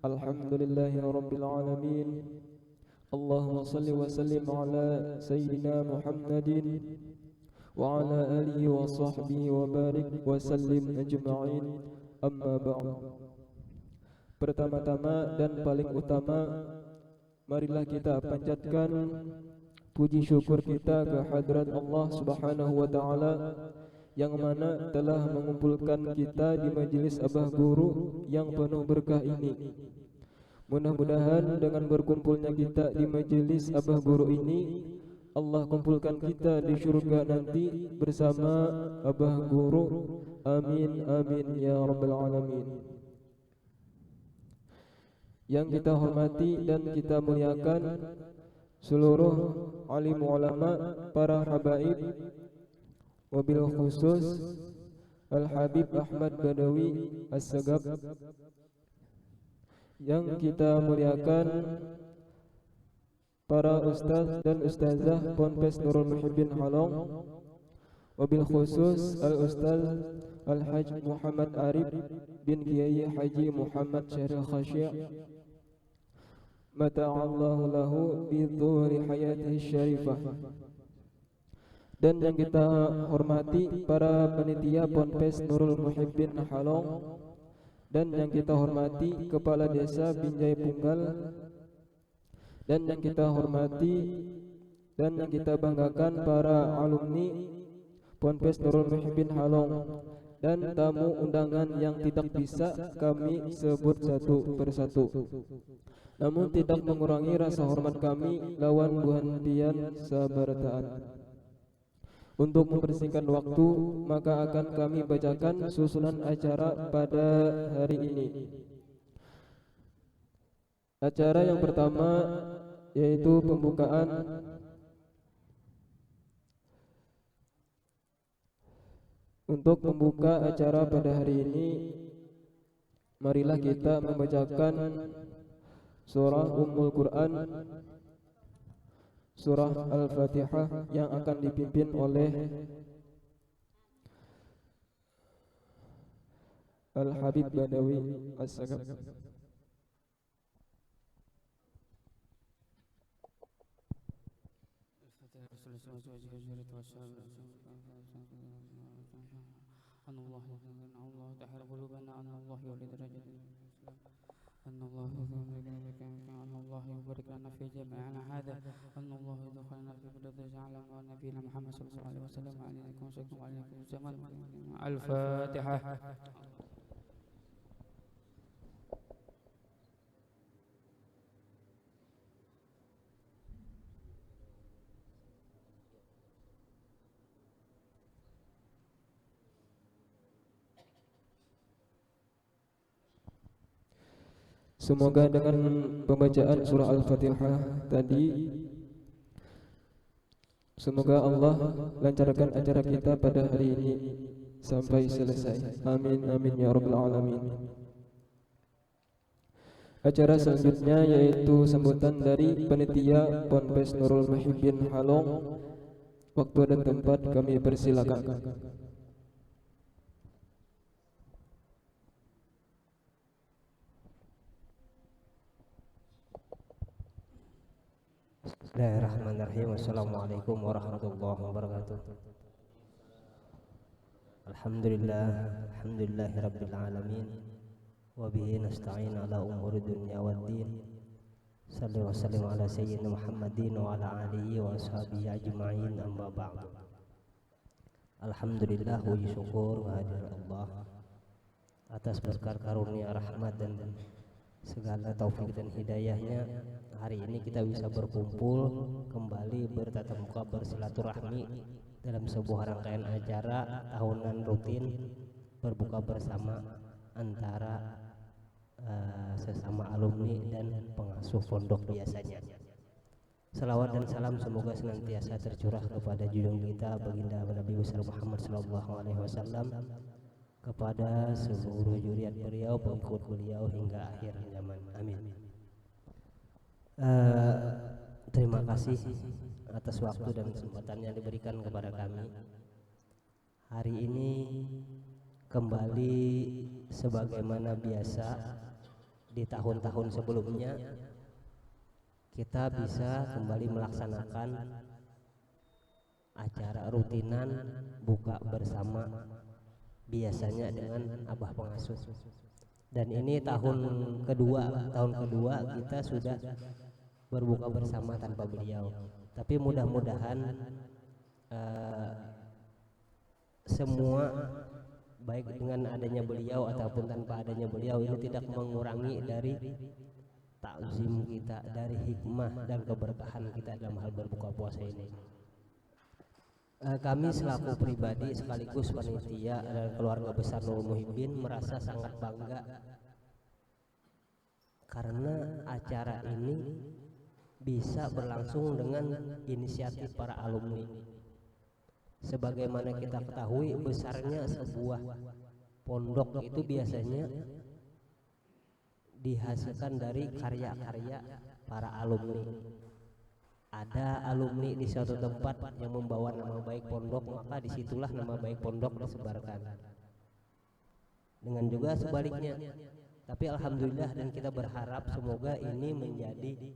Alhamdulillahi Rabbil Alamin. Allahumma salli wa sallim ala Sayyidina Muhammadin wa ala alihi wa sahbihi wa barik wa sallim ajma'in. Amma ba'd. Pertama-tama dan paling utama, marilah kita panjatkan puji syukur kita ke hadrat Allah Subhanahu wa taala yang mana telah mengumpulkan kita di majelis Abah Guru yang penuh berkah ini. Mudah-mudahan dengan berkumpulnya kita di majelis Abah Guru ini, Allah kumpulkan kita di surga nanti bersama Abah Guru. Amin amin ya rabbal alamin. Yang kita hormati dan kita muliakan seluruh alim ulama, para habaib, wabil khusus Al-Habib Ahmad Badawi As-Sagab. Yang kita muliakan para ustaz dan ustazah Ponpes Nurul Muhibbin Halong, wabil khusus Al-Ustaz Al-Hajj Muhammad Arif bin Kiai Haji Muhammad Syahril Khasyi' mata'allahu lahu bi dhuhri hayatihi syarifah. Dan yang kita hormati para panitia Ponpes Nurul Muhibbin Halong, dan yang kita hormati Kepala Desa Binjai Punggal, dan yang kita hormati dan yang kita banggakan para alumni Ponpes Nurul Muhibbin Halong, dan tamu undangan yang tidak bisa kami sebut satu persatu, namun tidak mengurangi rasa hormat kami lawan buhantian sabarataan. Untuk mempersingkat waktu, maka akan kami bacakan susunan acara pada hari ini. Acara yang pertama yaitu pembukaan. Untuk membuka acara pada hari ini, marilah kita membacakan surah Ummul Quran, surah Al-Fatihah, yang akan dipimpin oleh Al-Habib Badawi As-Sagab. أن الله أن الله يبارك لنا في جميعنا هذا، أن الله يدخلنا في بلد جعل نبينا محمد صلى الله عليه وسلم عليكم وعليكم السلام. الفاتحة. Semoga dengan pembacaan surah Al-Fatihah tadi, semoga Allah lancarkan acara kita pada hari ini sampai selesai. Amin amin ya rabbal alamin. Acara selanjutnya yaitu sambutan dari panitia Ponpes Nurul Muhibbin Halong. Waktu dan tempat kami persilakan. Bismillahirrahmanirrahim. Assalamualaikum warahmatullahi wabarakatuh. Alhamdulillahirabbil alamin, wa bihi nasta'in ala umuri dunya waddin. Sallallahu wa sallim ala sayyidina Muhammadin wa ala alihi wa ashabihi ajma'in, amma ba'd. Alhamdulillah, puji syukur kehadirat Allah atas berkah karunia rahmat dan segala taufik dan hidayahnya. Hari ini kita bisa berkumpul kembali, bertatap muka, bersilaturahmi dalam sebuah rangkaian acara tahunan rutin berbuka bersama antara sesama alumni dan pengasuh pondok biasanya. Salawat dan salam semoga senantiasa tercurah kepada junjungan kita baginda Nabi Muhammad SAW, kepada seluruh zuriat beliau, pengikut beliau hingga akhir zaman. Amin. Terima kasih atas waktu dan kesempatan yang diberikan kepada kami. Hari ini kembali sebagaimana biasa di tahun-tahun sebelumnya kita bisa kembali melaksanakan acara rutinan buka bersama biasanya dengan abah pengasuh. Dan ini tahun kedua kita sudah berbuka bersama tanpa beliau. Tapi mudah-mudahan semua baik dengan adanya beliau ataupun tanpa adanya beliau ini tidak mengurangi dari takzim kita, dari hikmah dan keberkahan kita dalam hal berbuka puasa ini. Kami selaku pribadi sekaligus panitia dan keluarga besar Nurul Muhibbin merasa sangat bangga karena acara ini bisa berlangsung dengan inisiatif para alumni. Sebagaimana kita ketahui, besarnya sebuah pondok itu biasanya dihasilkan dari karya-karya para alumni. Ada alumni di suatu tempat yang membawa nama baik pondok, maka disitulah nama baik pondok disebarkan. Dengan juga sebaliknya. Tapi alhamdulillah dan kita berharap semoga ini menjadi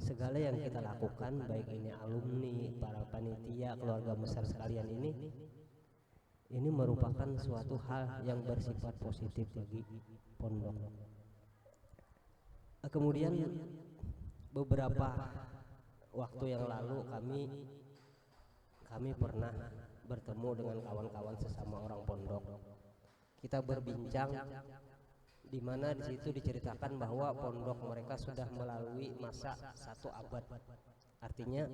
segala yang kita lakukan, baik ini alumni, para panitia, keluarga besar sekalian ini merupakan suatu hal yang bersifat positif bagi pondok. Kemudian beberapa waktu yang lalu kami pernah bertemu dengan kawan-kawan sesama orang pondok. Kita berbincang di mana di situ diceritakan bahwa pondok mereka sudah melalui masa 1 abad. Artinya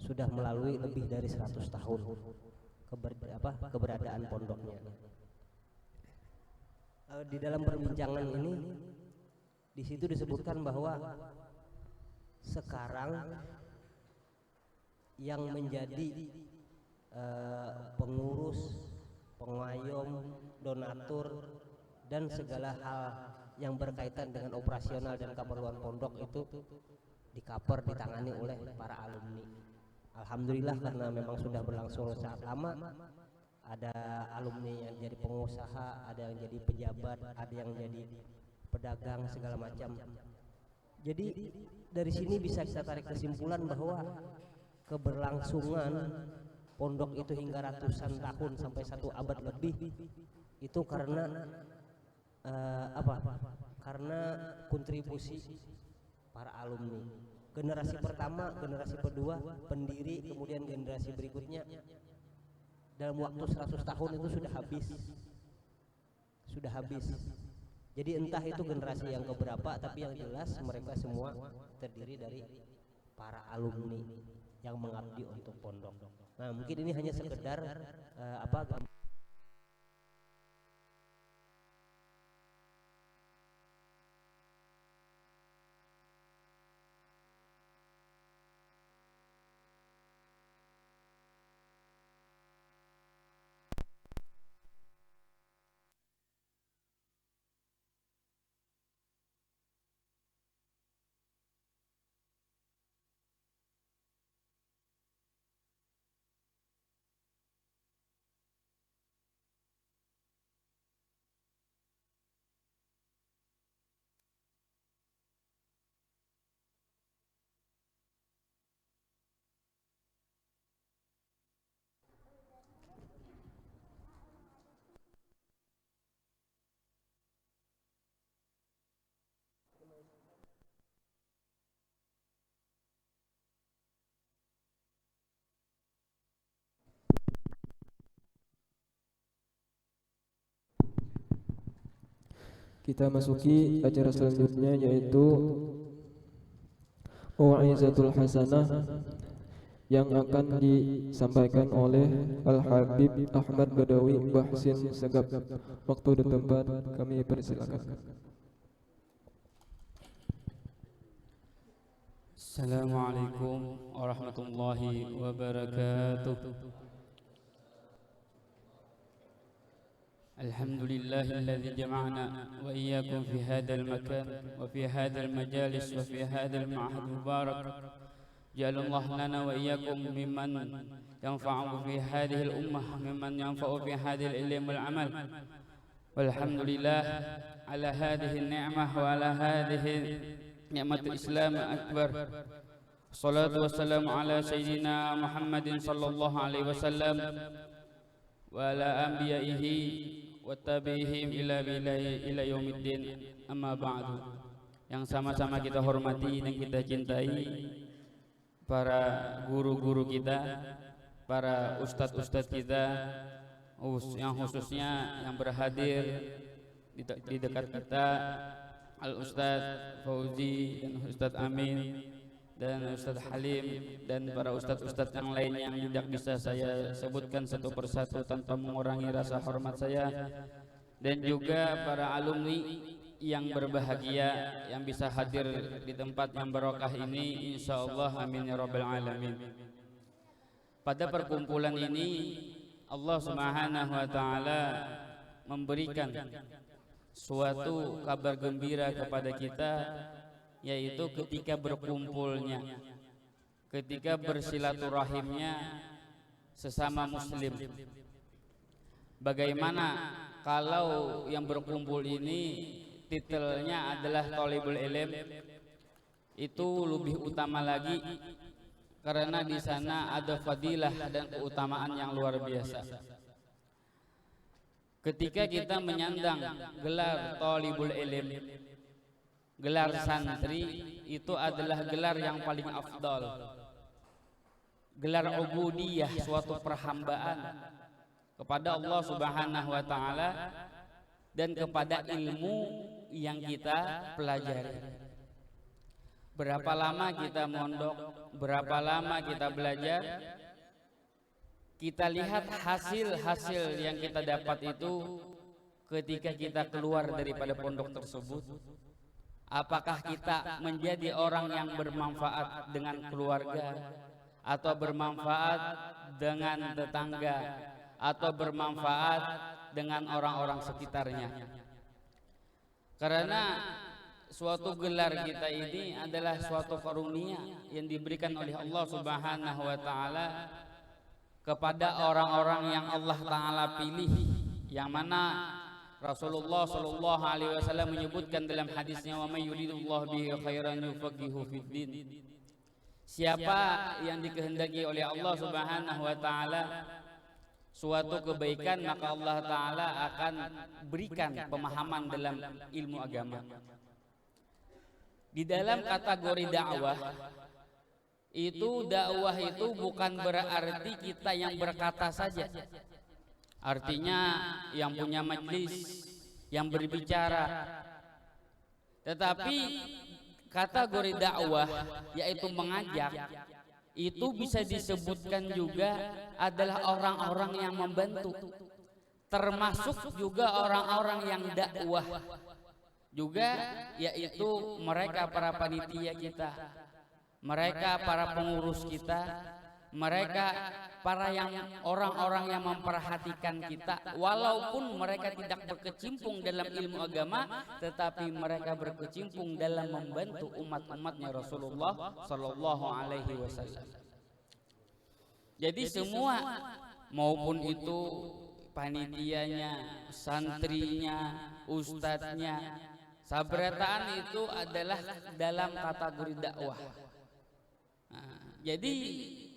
sudah melalui lebih dari 100 tahun keberadaan pondoknya. Di dalam perbincangan ini di situ disebutkan bahwa sekarang yang menjadi pengurus, pengayom, donatur dan segala hal yang berkaitan dengan operasional dan keperluan pondok itu ditangani oleh para alumni. Alhamdulillah karena memang sudah berlangsung sangat lama. Ada alumni yang jadi pengusaha, ada yang jadi pejabat, ada yang jadi pedagang segala macam. Jadi dari sini bisa kita tarik kesimpulan bahwa keberlangsungan pondok itu hingga ratusan tahun sampai 1 abad lebih itu karena karena kontribusi para alumni. Generasi pertama, generasi kedua, pendiri, kemudian generasi berikutnya dalam waktu 100 tahun itu sudah habis. Jadi entah itu generasi yang keberapa, tapi yang jelas mereka semua terdiri dari para alumni yang mengabdi untuk pondok. Nah, mungkin ini hanya sekedar kita masuki acara selanjutnya, yaitu Mau'izatul Hasanah yang akan disampaikan oleh Al-Habib Ahmad Badawi Bahsin Segap. Waktu dan tempat kami persilakan. Assalamualaikum warahmatullahi wabarakatuh. الحمد لله الذي جمعنا وإياكم في هذا المكان وفي هذا المجالس وفي هذا المعهد المبارك. جعل الله لنا وإياكم ممن ينفع في هذه الأمة، ممن ينفع في هذه العلم والعمل، walhamdulillah ala hadhihi ni'mah wa ala hadhihi ni'matul Islam akbar. Salatu wassalamu ala sayyidina Muhammadin sallallahu alaihi wasallam wa ala anbiyaihi wa tabi'ihim ila yaumiddin, amma ba'du. Yang sama-sama kita hormati dan kita cintai para guru-guru kita, para ustadz-ustadz kita, yang khususnya yang berhadir di dekat kita, Al-Ustadz Fauzi dan Ustadz Amin dan Ustadz Halim dan para ustadz-ustadz yang lain yang tidak bisa saya sebutkan satu persatu tanpa mengurangi rasa hormat saya, dan juga para alumni yang berbahagia yang bisa hadir di tempat yang barokah ini, insyaallah, amin ya rabbal alamin. Pada perkumpulan ini Allah Subhanahu wa taala memberikan suatu kabar gembira kepada kita, yaitu ketika berkumpulnya, ketika bersilaturahimnya sesama muslim. Bagaimana kalau yang berkumpul ini titelnya adalah Thalibul Ilm, itu lebih utama lagi karena di sana ada fadilah dan keutamaan yang luar biasa. Ketika kita menyandang gelar Thalibul Ilm, gelar santri, itu adalah gelar yang paling afdal, gelar ubudiyah, suatu perhambaan kepada Allah Subhanahu wa taala dan kepada ilmu yang kita pelajari. Berapa lama kita mondok, berapa lama kita belajar, kita lihat hasil-hasil yang kita dapat itu ketika kita keluar daripada pondok tersebut. Apakah kita menjadi orang yang bermanfaat dengan keluarga, atau bermanfaat dengan tetangga, atau bermanfaat dengan orang-orang sekitarnya? Karena suatu gelar kita ini adalah suatu karunia yang diberikan oleh Allah Subhanahu wa taala kepada orang-orang yang Allah taala pilih, yang mana Rasulullah sallallahu alaihi wasallam menyebutkan dalam hadisnya, wa may yuridullahu bihi khairan yufaqihu fid din. Siapa yang dikehendaki oleh Allah Subhanahu wa taala suatu kebaikan, maka Allah taala akan berikan pemahaman dalam ilmu agama. Di dalam kategori dakwah itu bukan berarti kita yang berkata saja, artinya yang punya majlis, yang berbicara. Tetapi kategori dakwah, yaitu mengajak, itu bisa disebutkan juga adalah orang-orang yang membantu, termasuk juga orang-orang yang dakwah juga, yaitu mereka para panitia kita, mereka para pengurus kita, mereka para yang orang-orang yang memperhatikan kita, walaupun mereka tidak berkecimpung dalam ilmu agama, tetapi mereka berkecimpung dalam membantu umat-umatnya Rasulullah sallallahu alaihi wasallam. Jadi semua, maupun itu panitianya, santrinya, ustadznya, sabarataan, itu adalah dalam kategori dakwah. Nah, jadi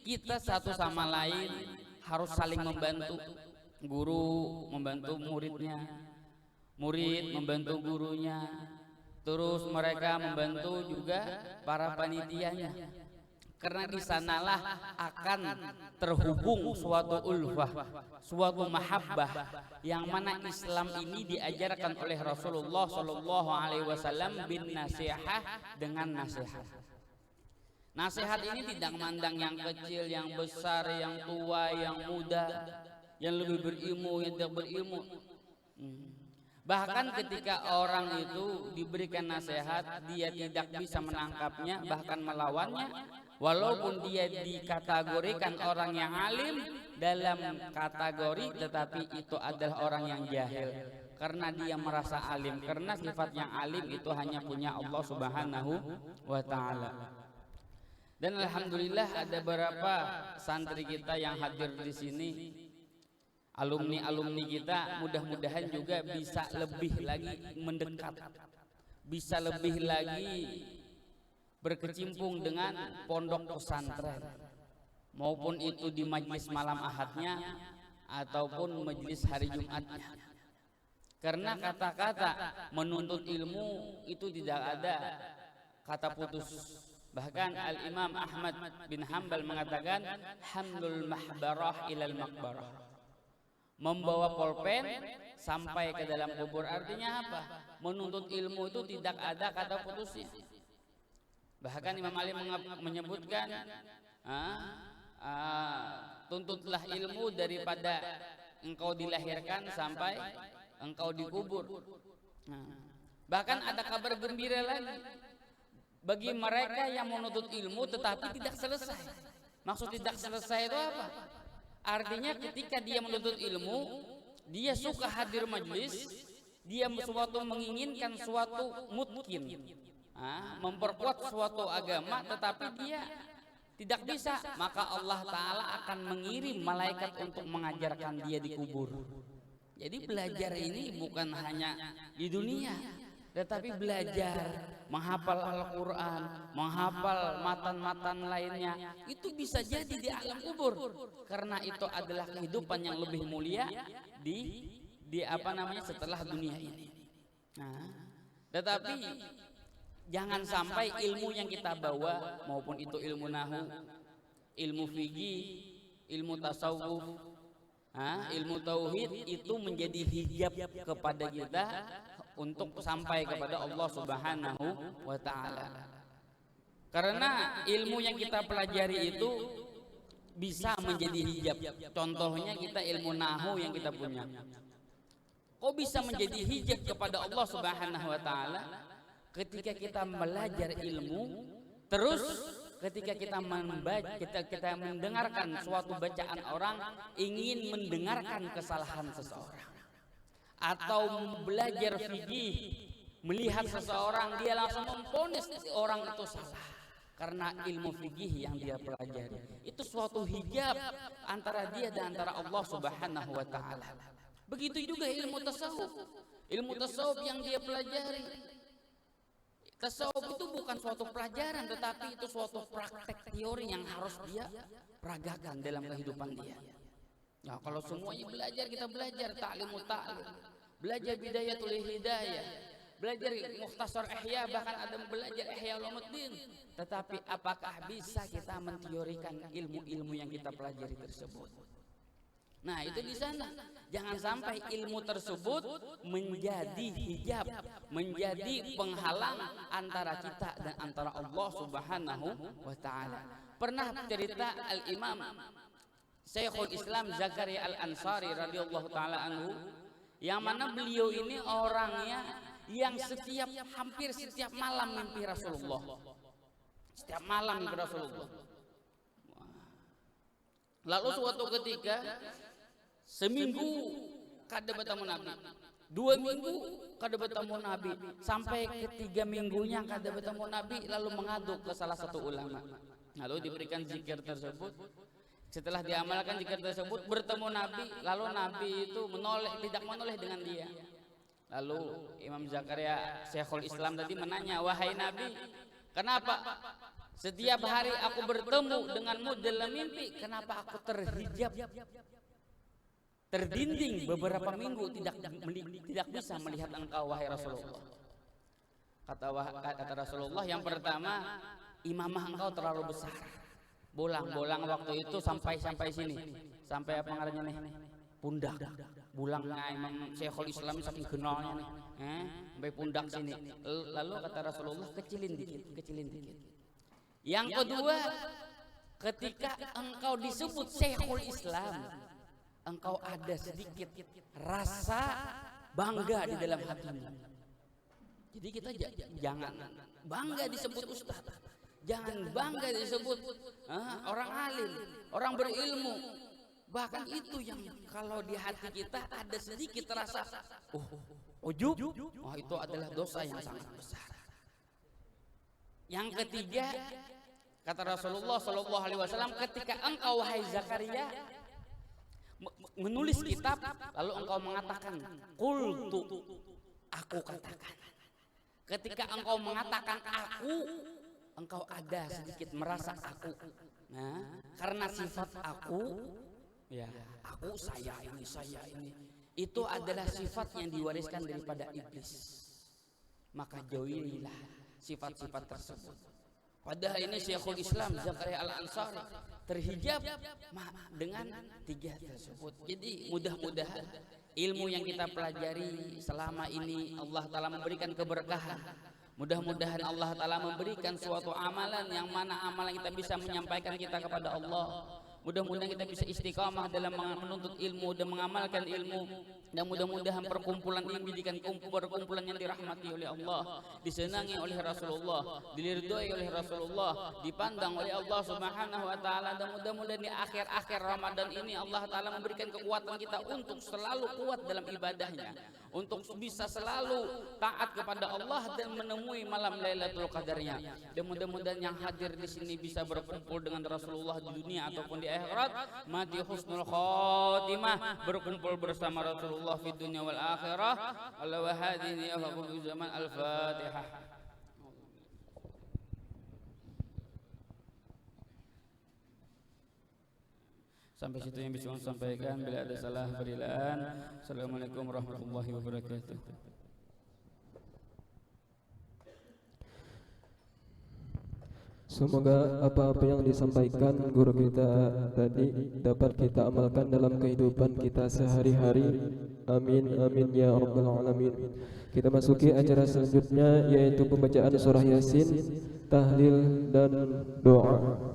kita satu sama lain harus saling membantu. Guru membantu muridnya, murid membantu gurunya, terus mereka membantu juga para panitianya. Karena di sanalah akan terhubung suatu ulfah, suatu mahabbah, yang mana Islam ini diajarkan oleh Rasulullah sallallahu alaihi wasallam bin nasihat, dengan nasihat. Nasihat ini tidak memandang yang kecil, yang besar, yang tua, yang muda, yang lebih berilmu, yang tidak berilmu. Bahkan ketika orang itu diberikan nasihat, dia tidak bisa menangkapnya, bahkan melawannya, walaupun dia dikategorikan orang yang alim dalam kategori, tetapi itu adalah orang yang jahil. Karena dia merasa alim, karena sifat yang alim itu hanya punya Allah Subhanahu wa ta'ala. Dan alhamdulillah ada beberapa santri kita yang hadir di sini. alumni kita mudah-mudahan juga bisa lebih lagi mendekat, bisa lebih lagi berkecimpung dengan pondok pesantren, maupun itu di majelis malam ahadnya ataupun majelis hari Jumatnya. Karena kata-kata menuntut ilmu itu tidak ada kata putus. Bahkan Al-Imam Ahmad bin Hanbal mengatakan hamdul mahbarah ilal makbarah, membawa pulpen sampai ke dalam kubur. Artinya apa? Menuntut ilmu itu tidak ada kata putusnya. Bahkan Imam Ali menyebutkan tuntutlah ilmu daripada engkau dilahirkan sampai engkau dikubur. Bahkan ada kabar gembira lagi bagi mereka yang menuntut ilmu tetapi tidak selesai. Maksud tidak selesai itu apa? Artinya ketika dia menuntut ilmu, dia suka hadir majelis, dia menginginkan suatu mungkin, memperkuat suatu agama, tetapi dia tidak bisa, maka Allah Ta'ala akan mengirim malaikat untuk mengajarkan dia di kubur. Jadi belajar ini bukan hanya di dunia, tetapi belajar menghafal Al-Quran, menghafal matan-matan lainnya, itu bisa jadi di alam kubur, karena itu adalah kehidupan yang lebih mulia di setelah dunia ini. Tetapi jangan sampai ilmu yang kita bawa, maupun itu ilmu nahu, ilmu fikih, ilmu tasawuf, ilmu tauhid, itu menjadi hijab kepada kita untuk sampai kepada Allah Subhanahu wa Ta'ala. Karena ilmu yang kita pelajari itu bisa menjadi hijab. Contohnya kita ilmu nahu yang kita punya, kok bisa menjadi hijab kepada Allah Subhanahu wa Ta'ala? Ketika kita belajar ilmu, terus ketika kita membaca, kita mendengarkan suatu bacaan orang, ingin mendengarkan kesalahan seseorang, atau belajar fikih, melihat seseorang, dia langsung memvonis orang itu salah karena ilmu fikih yang dia pelajari. Itu suatu hijab antara dia dan antara Allah Subhanahu wa Ta'ala. Begitu juga ilmu tasawuf. Ilmu tasawuf yang dia pelajari, tasawuf itu bukan suatu pelajaran, tetapi itu suatu praktek teori yang harus dia peragakan dalam kehidupan dia. Ya, kalau semuanya belajar, kita belajar ta'limu ta'lim, belajar bidayatul hidayah, belajar mukhtasar ihya, bahkan ada belajar ihya ulumuddin, tetapi apakah bisa kita menteorikan ilmu-ilmu yang kita pelajari tersebut? Nah, itu di sana. Jangan sampai ilmu tersebut menjadi hijab, menjadi penghalang antara kita dan antara Allah Subhanahu wa Ta'ala. Pernah cerita Al-Imam Syekhul Islam Zakaria Al-Ansari radhiyallahu taala anhu, yang mana beliau ini orangnya yang hampir setiap malam mimpi Rasulullah. Setiap malam mimpi Rasulullah. Lalu suatu ketika, seminggu kada bertemu Nabi, 2 minggu kada bertemu Nabi, sampai ketiga minggunya kada bertemu Nabi, lalu mengadu ke salah satu ulama. Lalu diberikan zikir tersebut. Setelah diamalkan zikir tersebut, bertemu Nabi, lalu Nabi itu tidak menoleh dengan dia. Lalu Imam Zakaria Syekhul Islam tadi menanya, wahai Nabi, kenapa setiap hari aku bertemu denganmu dalam mimpi, kenapa aku terhijab, terdinding beberapa minggu tidak bisa melihat engkau wahai Rasulullah? Kata Rasulullah, yang pertama, imamah engkau terlalu besar. Bolang waktu itu sampai sini, sampai apa ngarannya nih, pundak. Bulangnya Imam Syekhul Islam saking genolnya nih, sampai pundak sini. Lalu kata Rasulullah, kecilin dikit. Yang kedua, ketika engkau disebut Syekhul Islam, engkau ada sedikit rasa bangga di dalam hatimu. Jadi kita jangan bangga disebut ustaz, jangan bangga disebut orang alim, orang berilmu. Bahkan itu yang kalau di hati kita ada sedikit rasa ujub, itu adalah dosa yang sangat besar. Yang ketiga, kata Rasulullah SAW, ketika engkau wahai Zakaria menulis kitab lalu engkau mengatakan qultu, aku katakan. Ketika engkau mengatakan aku, engkau ada sedikit merasa aku. Nah, karena sifat aku, ya, aku saya ini, itu adalah sifat yang diwariskan daripada iblis. Maka jauhilah sifat-sifat tersebut. Padahal ini Syekhul Islam Zakaria Al-Ansari terhijab dengan 3 tersebut. Jadi mudah-mudahan ilmu yang kita pelajari selama ini Allah Ta'ala memberikan keberkahan. Mudah-mudahan Allah Ta'ala memberikan suatu amalan yang mana amalan kita bisa menyampaikan kita kepada Allah. Mudah-mudahan kita bisa istiqamah dalam menuntut ilmu dan mengamalkan ilmu. Dan mudah-mudahan perkumpulan ini menjadikan perkumpulan yang dirahmati oleh Allah, disenangi oleh Rasulullah, diridhoi oleh Rasulullah, dipandang oleh Allah Subhanahu wa taala. Dan mudah-mudahan di akhir-akhir Ramadan ini Allah Ta'ala memberikan kekuatan kita untuk selalu kuat dalam ibadahnya, untuk bisa selalu taat kepada Allah dan menemui malam Lailatul Qadarnya. Dan mudah-mudahan yang hadir di sini bisa berkumpul dengan Rasulullah di dunia ataupun di akhirat, mati husnul khotimah, berkumpul bersama Rasulullah fi dunya wal akhirah. Allah wa hadini ahlu zaman. Al-Fatihah. Sampai situ yang bisa saya sampaikan. Bila ada salah berilaan. Assalamualaikum warahmatullahi wabarakatuh. Semoga apa-apa yang disampaikan guru kita tadi dapat kita amalkan dalam kehidupan kita sehari-hari. Amin amin ya rabbal alamin. Kita masuki acara selanjutnya, yaitu pembacaan surah Yasin, tahlil dan doa.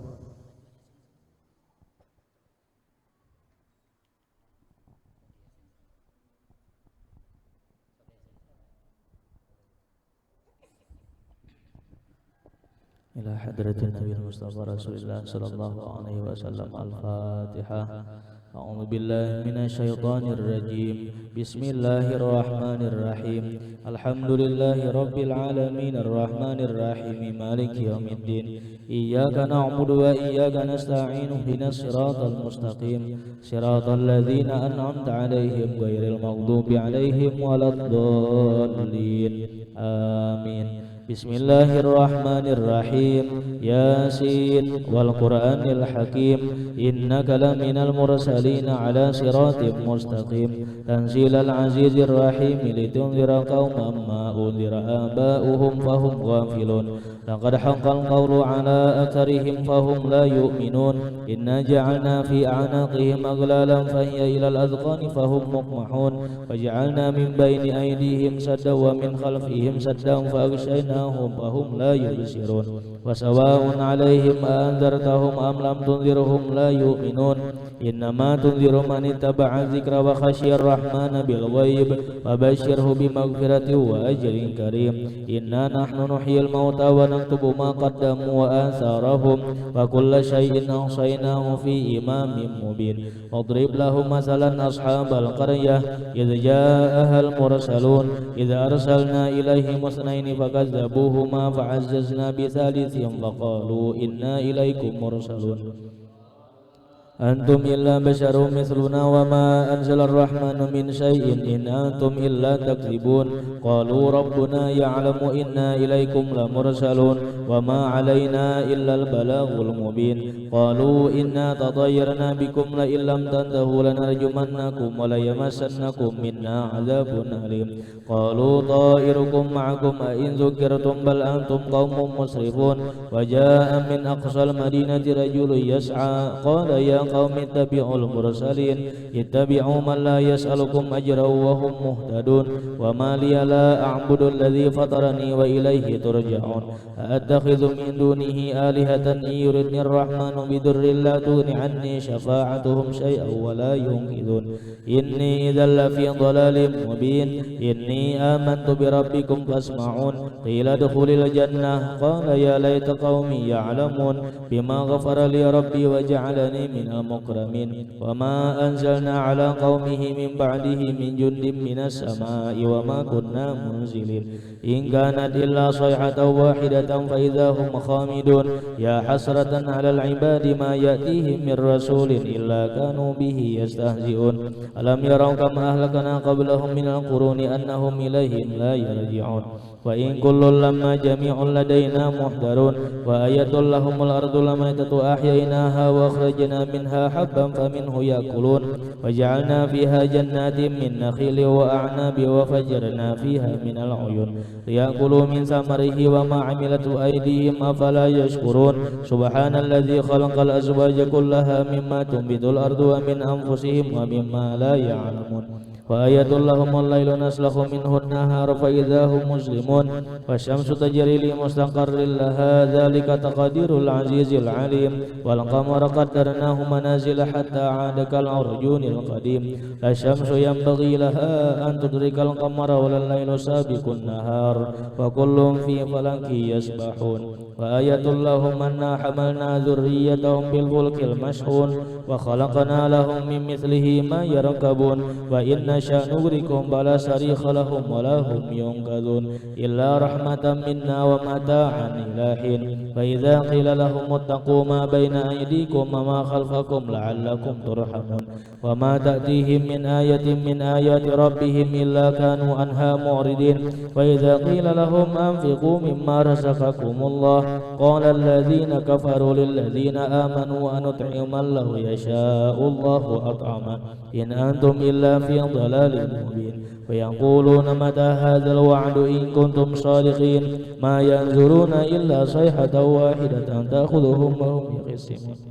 إلى حضرة النبي المصطفى رسول الله صلى الله عليه وسلم. الفاتحة. أعوذ بالله من الشيطان الرجيم. بسم الله الرحمن الرحيم. الحمد لله رب العالمين الرحمن الرحيم مالك يوم الدين. إياك نعبد وإياك نستعين. اهدنا الصراط المستقيم صراط الذين أنعمت عليهم غير المغضوب عليهم ولا الضالين. آمين. بسم الله الرحمن الرحيم. ياسين والقرآن الحكيم إنك لمن المرسلين على صراط مستقيم. تنزيل العزيز الرحيم لتنذر قوما ما أنذر آباؤهم فهم غافلون. لقد حق القول على أكثرهم فهم لا يؤمنون. إنا جعلنا في أعناقهم أغلالا فهي إلى الأذقان فهم مقمحون. وجعلنا من بين أيديهم سدا ومن خلفهم سدا فأغشيناهم فهم لا يبصرون. وسواء عليهم أأنذرتهم أم لم تنذرهم لا يؤمنون. إنما تنذر من اتبع الذكر وخشي الرحمن بالغيب فبشره بمغفرة وأجر كريم. إنا نحن نحيي الموتى ونكتب ما قدموا وآثارهم وكل شيء أحصيناه في إمام مبين. واضرب لهم مثلا أصحاب القرية إذ جاءها المرسلون إذ أرسلنا إليهم اثنين فكذبوهما فعززنا بثالث فقالوا إنا إليكم مرسلون. أنتم إلا بشر مثلنا وما أنزل الرحمن من شيء إن أنتم إلا تكذبون. قالوا ربنا يعلم إنا إليكم لمرسلون وما علينا إلا البلاغ المبين. قالوا إنا تطيرنا بكم لئن لم تنتهوا لنرجمنكم وليمسنكم منا عذاب أليم. قالوا طائركم معكم أئن ذكرتم بل أنتم قوم مسرفون. وجاء من أقصى المدينة رجل يسعى قال يا قوم اتبعوا المرسلين اتبعوا من لا يسألكم أجرا وهم مهتدون. وما لي لا أعبد الذي فطرني وإليه ترجعون. أأتخذ من دونه آلهة إن يردني الرحمن بضر لا تغن عني شفاعتهم شيئا ولا ينقذون. إني إذا لفي ضلال مبين. إني آمنت بربكم فاسمعون. قيل ادخل الجنة قال يا ليت قومي يعلمون بما غفر لي ربي وجعلني من مكرمين وما أنزلنا على قومه من بعده من جند من السماء وما كنا منزلين إن كانت إلا صيحة واحدة فإذا هم خامدون يا حسرة على العباد ما يأتيهم من رسول إلا كانوا به يستهزئون ألم يروا كم أهلكنا قبلهم من القرون أنهم إليهم لا يرجعون وإن كل لما جميع لدينا محضرون وآية لهم الأرض الميتة أحييناها وأخرجنا منها حبا فمنه يأكلون وجعلنا فيها جنات من نخيل وأعناب وفجرنا فيها من العيون ليأكلوا من ثمره وما عملته أيديهم أفلا يشكرون سبحان الذي خلق الأزواج كلها مما تنبت الأرض ومن أنفسهم ومما لا يعلمون وآية لهم الليل نسلخ منه النهار فإذا هم مسلمون والشمس تجري لمستقر لها ذلك تقدير العزيز العليم والقمر قدرناه منازل حتى عاد كالعرجون القديم لا الشمس ينبغي لها أن تدرك القمر ولا الليل سابق النهار وكل في فلك يسبحون وآية لهم أنا حملنا ذريتهم بالفلك المشحون وخلقنا لهم من مثله ما يركبون وإن نشأ نغرقهم فلا صريخ لهم ولا هم ينقذون إلا رحمة منا ومتاعا إلى حين فإذا قيل لهم اتقوا ما بين أيديكم وما خلفكم لعلكم ترحمون وما تأتيهم من آية من آيات ربهم إلا كانوا عنها معرضين وإذا قيل لهم أنفقوا مما رزقكم الله قال الذين كفروا للذين آمنوا أنطعم من لو يشاء الله أطعمه إن أنتم إلا في ضلال مبين ويقولون متى هذا الوعد إن كنتم صادقين ما ينظرون إلا صيحة واحدة تأخذهم وهم يخصمون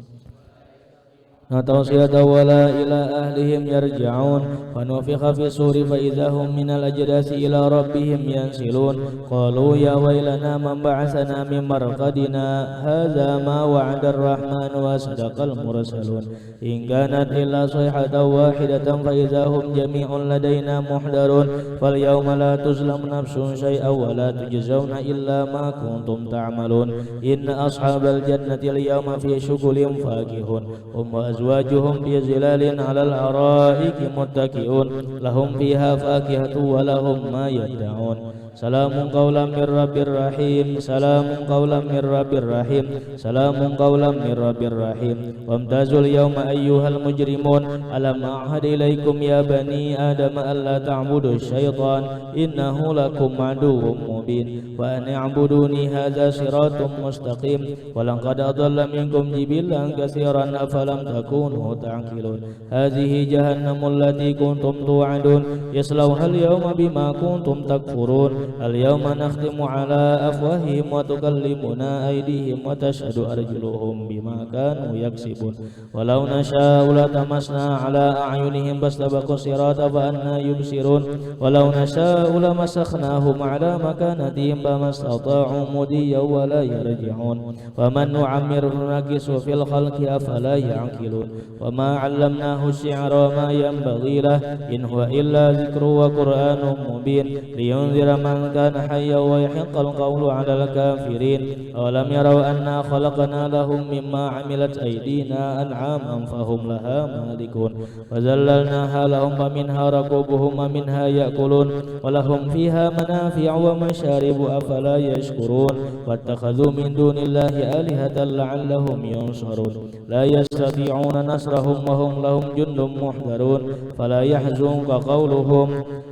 نتوصية ولا إلى أهلهم يرجعون ونفخ في الصور فإذا هم من الأجداث إلى ربهم ينسلون قالوا يا ويلنا من بعثنا من مرقدنا هذا ما وعد الرحمن وصدق المرسلون إن كانت إلا صيحة واحدة فإذا هم جميع لدينا محضرون فاليوم لا تظلم نفس شيئا ولا تجزون إلا ما كنتم تعملون إن أصحاب الجنة اليوم في شغل فاكهون هم أزواجهم في ظلال على الأرائك متكئون لهم فيها فاكهة ولهم ما يدعون سلام قولا من رب رحيم سلام قولا من رب رحيم سلام قولا من رب رحيم وامتازوا اليوم أيها المجرمون ألم أعهد إليكم يا بني آدم ألا تعبدوا الشيطان إنه لكم عدو مبين وأن اعبدوني هذا صراط مستقيم ولقد أضل منكم جبلا كثيرا أفلم تكونوا تعقلون هذه جهنم التي كنتم توعدون يصلوها اليوم بما كنتم تكفرون اليوم نختم على أفواههم وتكلمنا أيديهم وتشهد أرجلهم بما كانوا يكسبون ولو نشاء لطمسنا على أعينهم فاستبقوا الصراط فأنى يبصرون ولو نشاء لمسخناهم على مكانتهم فما استطاعوا مضيا ولا يرجعون ومن نعمره نكس في الخلق أفلا يعقلون وما علمناه الشعر وما ينبغي له إن هو إلا ذكر وقرآن مبين لينذر من كان حيا ويحق القول على الكافرين أولم يروا أنا خلقنا لهم مما عملت أيدينا أنعاما فهم لها مالكون وذللناها لهم فمنها ركوبهم ومنها يأكلون ولهم فيها منافع ومشارب أفلا يشكرون واتخذوا من دون الله آلهة لعلهم ينصرون لا يستطيعون نصرهم وهم لهم جند محضرون فلا يحزنك قولهم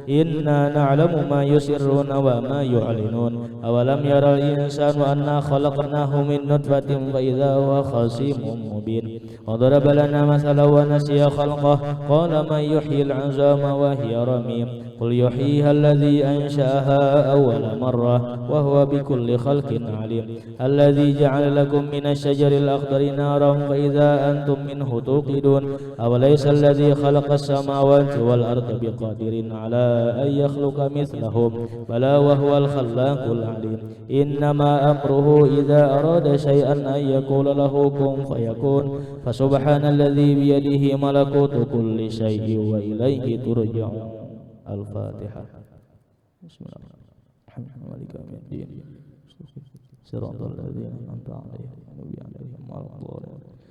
إنا نعلم ما يسرون وما يعلنون أولم يرى الإنسان أنا خلقناه من نطفة فإذا هو خصيم مبين وضرب لنا مثلا ونسي خلقه قال من يحيي العظام وهي رميم قل يحييها الذي أنشأها أول مرة وهو بكل خلق عليم الذي جعل لكم من الشجر الأخضر نارا فإذا أنتم منه توقدون أوليس الذي خلق السماوات والأرض بقادر على أن يخلق مثلهم بلى وهو الخلاق العليم إنما أمره إذا أراد شيئا أن يقول له كن فيكون فسبحان الذي بيده ملكوت كل شيء وإليه ترجعون الفاتحة بسم الله الرحمن الرحيم مالك يوم الدين صراط الذين أنعمت عليهم غير المغضوب عليهم ولا الضالين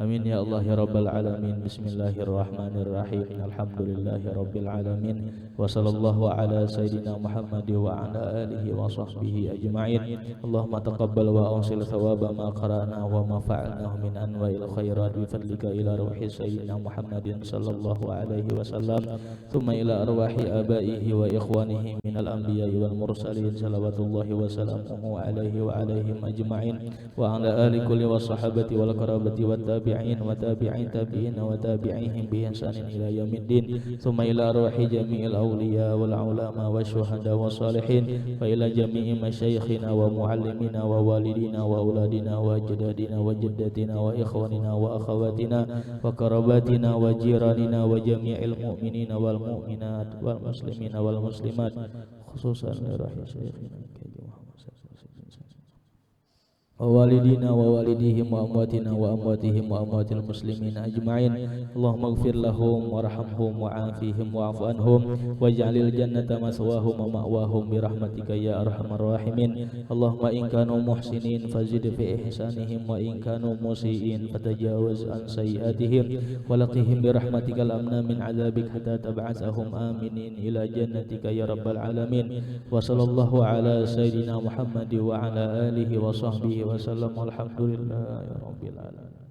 Amin ya Allah ya rabbal alamin. Bismillahirrahmanirrahim. Alhamdulillahi rabbil alamin. Wa sallallahu ala sayyidina Muhammad wa ala alihi wa sahbihi ajma'in. Allahumma taqabbal wa awsil thawaba ma qara'na wa ma fa'alnahu min anwa'il khairat bi fadlika ila ruhi sayyidina Muhammadin sallallahu alaihi wasallam, thumma ila arwahi abaihi wa ikhwanihi minal anbiya'i wal mursalin salawatullahi wa salamuhu alaihi wa alaihim ajma'in, wa ala ali kulli wa sahabati wal qarabati wat tabi'in wa tabi'in tabi'in wa tabi'ihim bi ihsanin ila yaumiddin, thumma ila arwahi jami'il awliya wal ulama wasyuhada wassalihin, wa ila jami'i masyayikhina wa muallimina wa walidina wa auladina wa ajdadina wa jaddatina wa ikhwanina wa akhawatina wa karabatina wa jiranina wa jami'il mu'minina wal mu'minat wal muslimina wal muslimat, khususan li rahim syekhina wa walidina wa walidihim wa amwatina wa amwatihim wa amwatil muslimin ajma'in. Allahumma ighfir lahum warhamhum wa'afihim wa'fu anhum waj'alil jannata maswahum wa ma'wahum bi rahmatika ya arhamar rahimin. Allahumma in kanu muhsinin fazid fi ihsanihim wa in kanu musiin fatajawaz an sayyi'atihim wa laqihim bi rahmatikal amna min 'adzabik hatta tab'atsahum aminin ila jannatika ya rabbal alamin. Wa sallallahu ala sayyidina Muhammad wa ala alihi wa sahbihi wasallam. Alhamdulillah ya rabbil alamin.